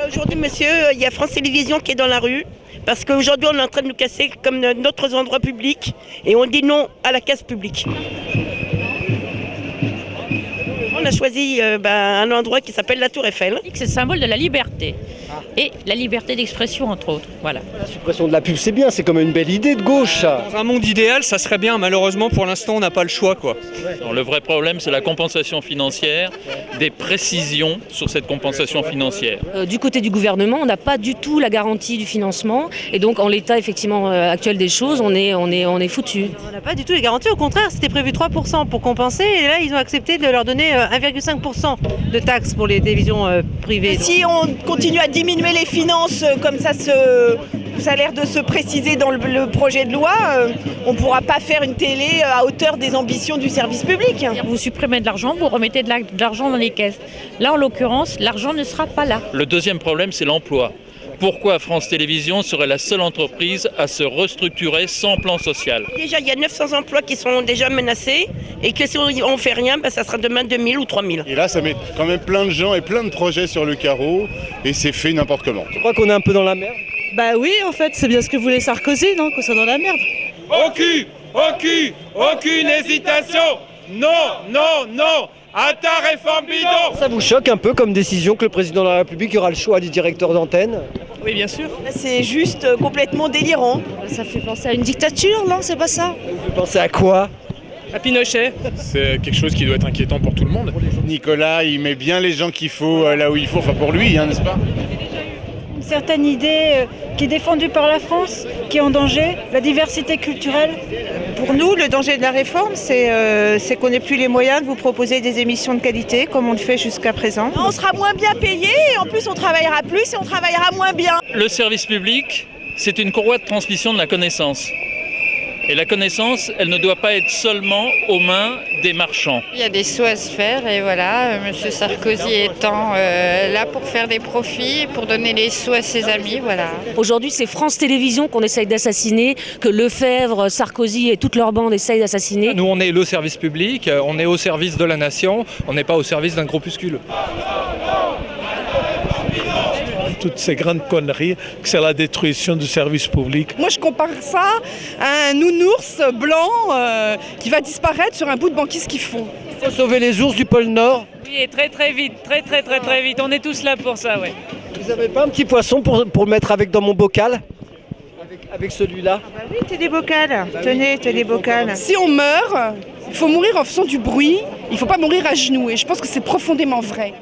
Aujourd'hui, monsieur, il y a France Télévisions qui est dans la rue. Parce qu'aujourd'hui, on est en train de nous casser comme d'autres endroits publics. Et on dit non à la casse publique. On a choisi un endroit qui s'appelle la Tour Eiffel. C'est le symbole de la liberté. Et la liberté d'expression, entre autres. Voilà. La suppression de la pub, c'est bien, c'est comme une belle idée de gauche. Dans un monde idéal, ça serait bien. Malheureusement, pour l'instant, on n'a pas le choix, quoi. Alors, le vrai problème, c'est la compensation financière, des précisions sur cette compensation financière. Du côté du gouvernement, on n'a pas du tout la garantie du financement. Et donc, en l'état effectivement actuel des choses, on est foutu. On n'a pas du tout les garanties. Au contraire, c'était prévu 3% pour compenser. Et là, ils ont accepté de leur donner 1,5% de taxes pour les télévisions privées. Si on continue à diminuer les finances comme ça a l'air de se préciser dans le projet de loi, on ne pourra pas faire une télé à hauteur des ambitions du service public. Vous supprimez de l'argent, vous remettez de l'argent dans les caisses. Là, en l'occurrence, l'argent ne sera pas là. Le deuxième problème, c'est l'emploi. Pourquoi France Télévisions serait la seule entreprise à se restructurer sans plan social? Déjà, il y a 900 emplois qui sont déjà menacés. Et que si on ne fait rien, ça sera demain 2000 ou 3000. Et là, ça met quand même plein de gens et plein de projets sur le carreau. Et c'est fait n'importe comment. Tu crois qu'on est un peu dans la merde? Bah oui, en fait, c'est bien ce que voulait Sarkozy, non? Qu'on soit dans la merde. Aucune hésitation. Non à ta réforme bidon. Ça vous choque un peu comme décision que le président de la République aura le choix du directeur d'antenne? Oui, bien sûr. C'est juste complètement délirant. Ça fait penser à une dictature, non? C'est pas ça? Vous pensez à quoi? À Pinochet. C'est quelque chose qui doit être inquiétant pour tout le monde. Nicolas, il met bien les gens qu'il faut là où il faut, enfin pour lui, n'est-ce pas? Une certaine idée qui est défendue par la France, qui est en danger, la diversité culturelle. Pour nous, le danger de la réforme, c'est qu'on n'ait plus les moyens de vous proposer des émissions de qualité comme on le fait jusqu'à présent. On sera moins bien payé et en plus on travaillera plus et on travaillera moins bien. Le service public, c'est une courroie de transmission de la connaissance. Et la connaissance, elle ne doit pas être seulement aux mains des marchands. Il y a des sous à se faire et voilà, M. Sarkozy étant là pour faire des profits, pour donner les sous à ses amis, voilà. Aujourd'hui, c'est France Télévisions qu'on essaye d'assassiner, que Lefebvre, Sarkozy et toute leur bande essayent d'assassiner. Nous, on est le service public, on est au service de la nation, on n'est pas au service d'un groupuscule. Toutes ces grandes conneries, que c'est la détruction du service public. Moi, je compare ça à un nounours blanc qui va disparaître sur un bout de banquise qu'ils font. Il faut sauver les ours du pôle Nord. Oui, et très vite, très vite. On est tous là pour ça, ouais. Vous avez pas un petit poisson pour le mettre dans mon bocal? Avec celui-là? Ah bah oui, t'es des bocals. Tenez des bocals. Si on meurt, il faut mourir en faisant du bruit. Il ne faut pas mourir à genoux. Et je pense que c'est profondément vrai.